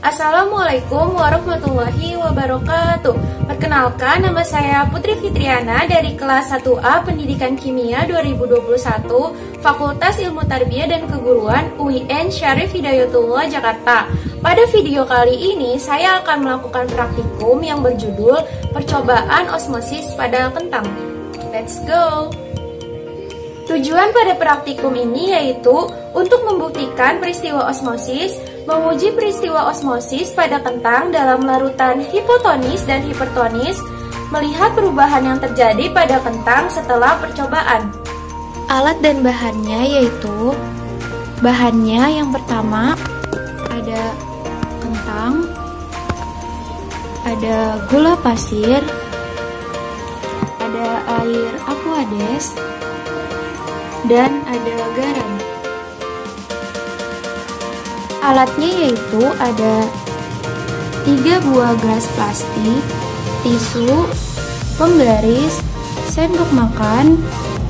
Assalamualaikum warahmatullahi wabarakatuh. Perkenalkan, nama saya Putri Fitriana dari kelas 1A Pendidikan Kimia 2021 Fakultas Ilmu Tarbiyah dan Keguruan UIN Syarif Hidayatullah Jakarta. Pada video kali ini saya akan melakukan praktikum yang berjudul Percobaan Osmosis pada Kentang. Let's go! Tujuan pada praktikum ini yaitu untuk membuktikan peristiwa osmosis, menguji peristiwa osmosis pada kentang dalam larutan hipotonis dan hipertonis, melihat perubahan yang terjadi pada kentang setelah percobaan. Alat dan bahannya yaitu, bahannya yang pertama ada kentang, ada gula pasir, ada air aquades, dan ada garam. Alatnya yaitu ada 3 buah gelas plastik, tisu, pembaris, sendok makan,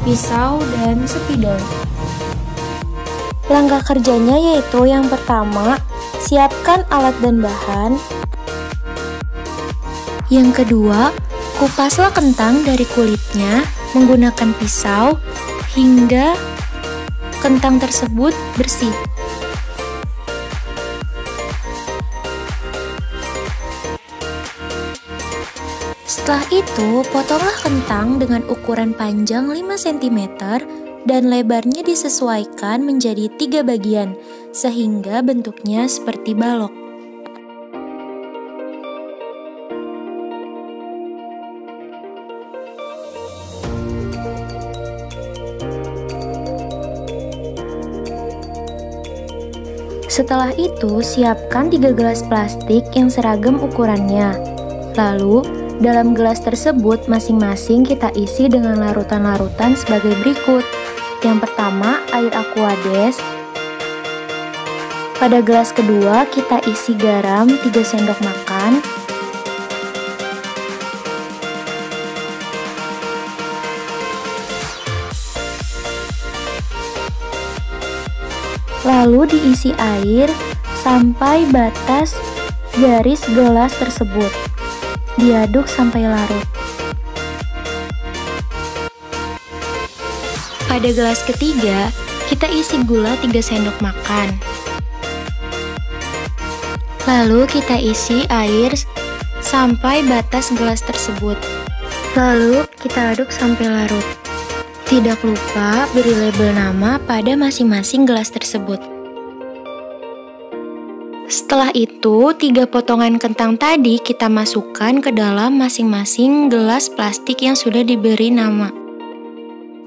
pisau, dan spidol. Langkah kerjanya yaitu yang pertama, siapkan alat dan bahan. Yang kedua, kupaslah kentang dari kulitnya menggunakan pisau hingga kentang tersebut bersih. Setelah itu, potonglah kentang dengan ukuran panjang 5 cm dan lebarnya disesuaikan menjadi 3 bagian, sehingga bentuknya seperti balok. Setelah itu, siapkan 3 gelas plastik yang seragam ukurannya. Lalu, dalam gelas tersebut masing-masing kita isi dengan larutan-larutan sebagai berikut. Yang pertama, air aquades. Pada gelas kedua, kita isi garam 3 sendok makan. Lalu diisi air sampai batas garis gelas tersebut. Diaduk sampai larut. Pada gelas ketiga, kita isi gula 3 sendok makan. Lalu kita isi air sampai batas gelas tersebut. Lalu kita aduk sampai larut. Tidak lupa beri label nama pada masing-masing gelas tersebut. Setelah itu, 3 potongan kentang tadi kita masukkan ke dalam masing-masing gelas plastik yang sudah diberi nama.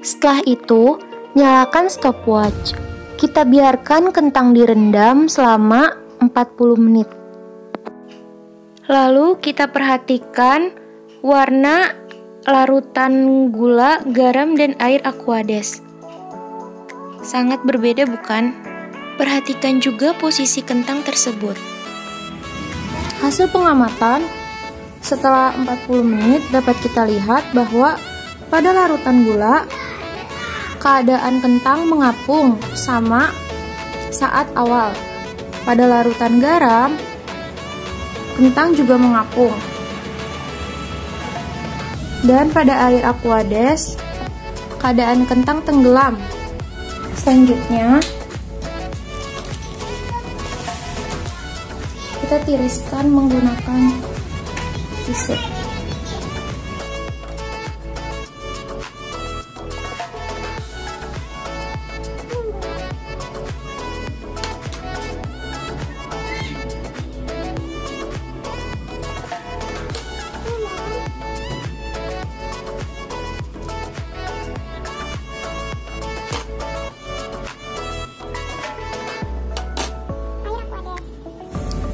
Setelah itu, nyalakan stopwatch. Kita biarkan kentang direndam selama 40 menit. Lalu kita perhatikan warna larutan gula, garam, dan air aquades. Sangat berbeda bukan? Perhatikan juga posisi kentang tersebut. Hasil pengamatan setelah 40 menit dapat kita lihat bahwa pada larutan gula, keadaan kentang mengapung sama saat awal. Pada larutan garam, kentang juga mengapung. Dan pada air aquades, keadaan kentang tenggelam. Selanjutnya, kita tiriskan menggunakan tisu.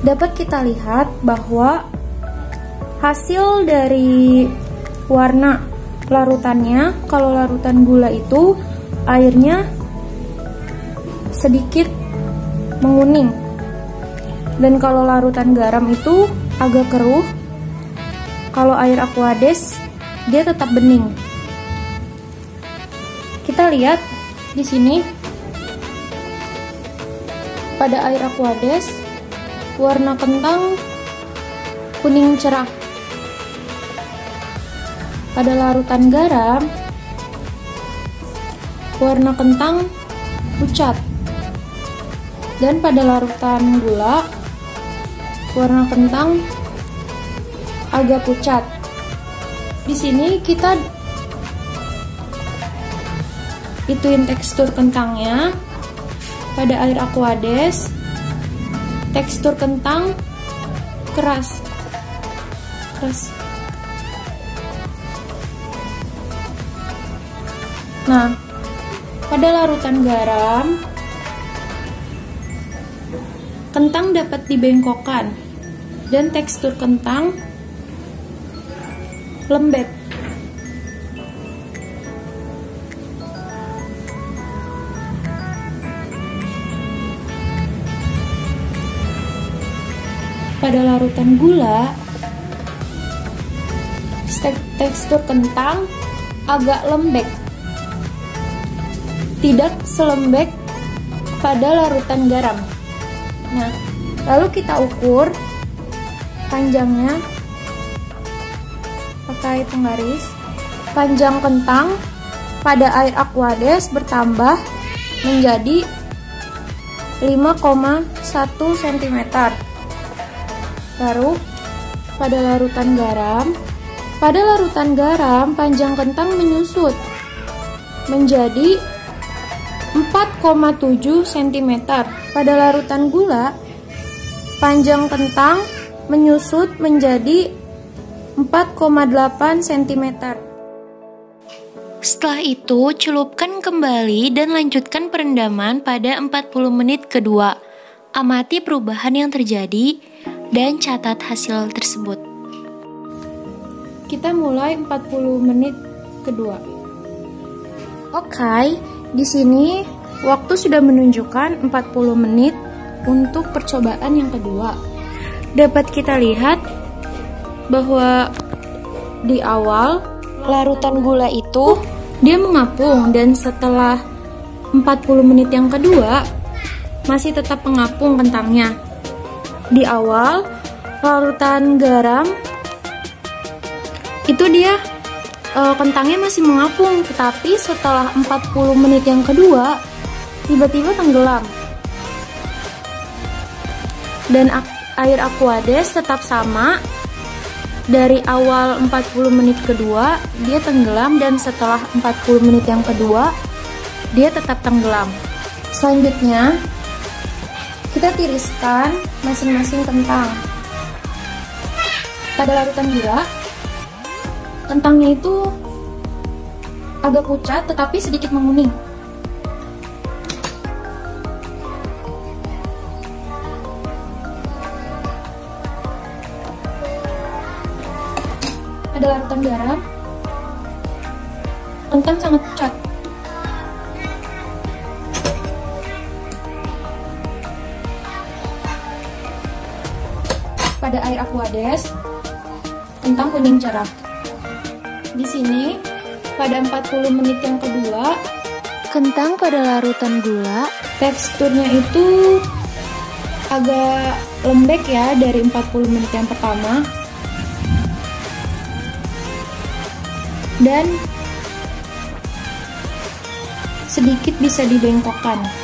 Dapat kita lihat bahwa hasil dari warna larutannya, kalau larutan gula itu airnya sedikit menguning, dan kalau larutan garam itu agak keruh. Kalau air aquades dia tetap bening. Kita lihat di sini pada air aquades warna kentang kuning cerah. Pada larutan garam, warna kentang pucat. Dan pada larutan gula, warna kentang agak pucat. Di sini kita ituin tekstur kentangnya. Pada air Aquades, tekstur kentang keras. Nah, pada larutan garam, kentang dapat dibengkokkan dan tekstur kentang lembek. Pada larutan gula, tekstur kentang agak lembek, tidak selembek pada larutan garam. Nah, lalu kita ukur panjangnya pakai penggaris. Panjang kentang pada air Aquades bertambah menjadi 5,1 cm. Baru pada larutan garam, panjang kentang menyusut menjadi 4,7 cm. Pada larutan gula, panjang kentang menyusut menjadi 4,8 cm. Setelah itu, celupkan kembali dan lanjutkan perendaman pada 40 menit kedua. Amati perubahan yang terjadi dan catat hasil tersebut. Kita mulai 40 menit kedua. Oke, di sini waktu sudah menunjukkan 40 menit untuk percobaan yang kedua. Dapat kita lihat bahwa di awal larutan gula itu dia mengapung, dan setelah 40 menit yang kedua masih tetap mengapung kentangnya. Di awal larutan garam itu dia kentangnya masih mengapung, tetapi setelah 40 menit yang kedua tiba-tiba tenggelam. Dan air Aquades tetap sama. Dari awal 40 menit kedua dia tenggelam, dan setelah 40 menit yang kedua dia tetap tenggelam. Selanjutnya kita tiriskan masing-masing kentang. Pada larutan gula, kentangnya itu agak pucat tetapi sedikit menguning. Pada larutan garam, kentang sangat pucat. Pada air Aquades, kentang kuning cerah. Di sini, pada 40 menit yang kedua, kentang pada larutan gula, teksturnya itu agak lembek ya dari 40 menit yang pertama. Dan sedikit bisa dibengkokkan.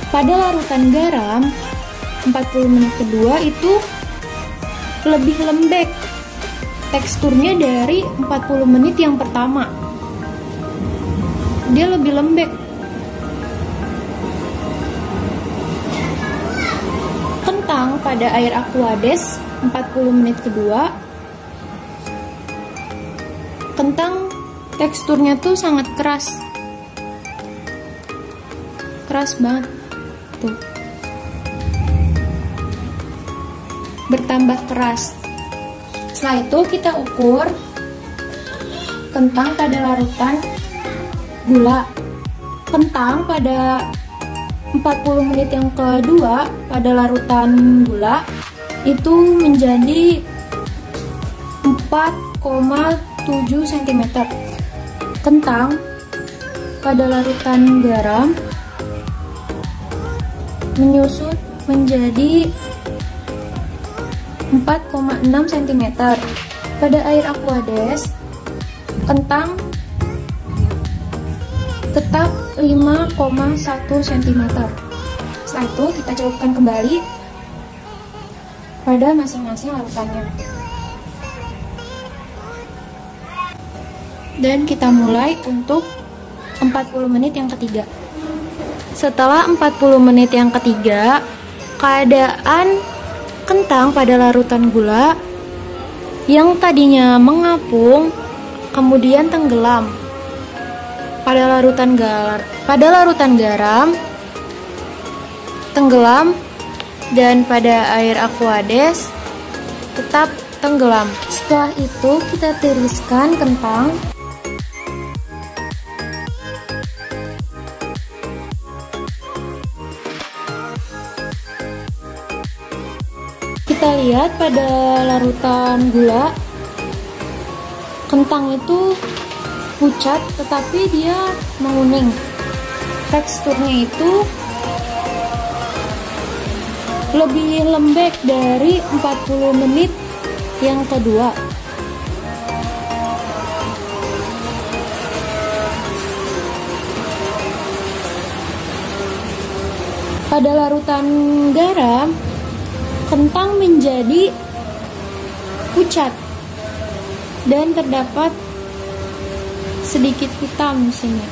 Pada larutan garam, 40 menit kedua itu lebih lembek teksturnya dari 40 menit yang pertama. Dia lebih lembek. Kentang pada air Aquades 40 menit kedua, kentang teksturnya tuh sangat keras. Keras banget. Tuh. Bertambah keras. Setelah itu kita ukur kentang pada larutan gula. Kentang pada 40 menit yang kedua pada larutan gula itu menjadi 4,7 cm. Kentang pada larutan garam menyusut menjadi 4,6 cm. Pada air Aquades, kentang tetap 5,1 cm. Setelah itu kita celupkan kembali pada masing-masing larutannya. Dan kita mulai untuk 40 menit yang ketiga. Setelah 40 menit yang ketiga, keadaan kentang pada larutan gula yang tadinya mengapung kemudian tenggelam. Pada larutan garam tenggelam, dan pada air Aquades tetap tenggelam. Setelah itu kita tiriskan kentang. Kita lihat pada larutan gula, kentang itu pucat tetapi dia menguning. Teksturnya itu lebih lembek dari 40 menit yang kedua. Pada larutan garam, kentang menjadi pucat dan terdapat sedikit hitam di sini.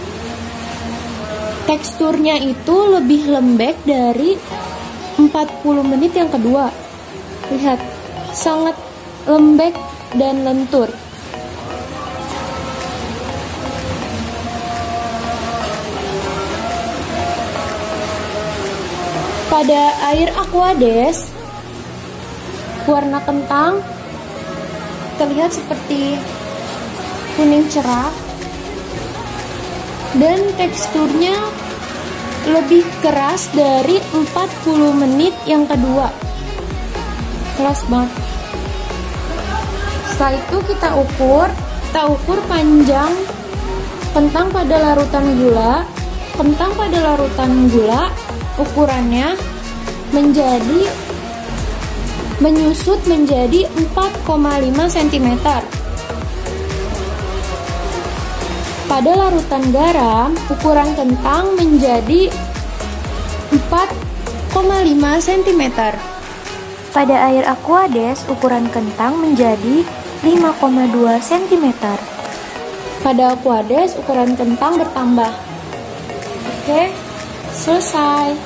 Teksturnya itu lebih lembek dari 40 menit yang kedua. Lihat, sangat lembek dan lentur. Pada air Aquades, warna kentang terlihat seperti kuning cerah dan teksturnya lebih keras dari 40 menit yang kedua. Keras banget. Setelah itu kita ukur panjang kentang pada larutan gula. Kentang pada larutan gula ukurannya menyusut menjadi 4,5 cm. Pada larutan garam, ukuran kentang menjadi 4,5 cm. Pada air Aquades, ukuran kentang menjadi 5,2 cm. Pada Aquades, ukuran kentang bertambah. Oke, selesai.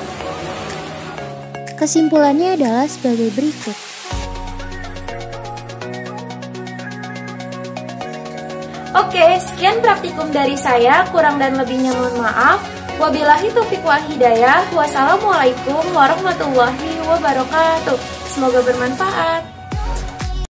Kesimpulannya adalah sebagai berikut. Oke, sekian praktikum dari saya. Kurang dan lebihnya mohon maaf. Wabillahi taufiq wal hidayah. Wassalamualaikum warahmatullahi wabarakatuh. Semoga bermanfaat.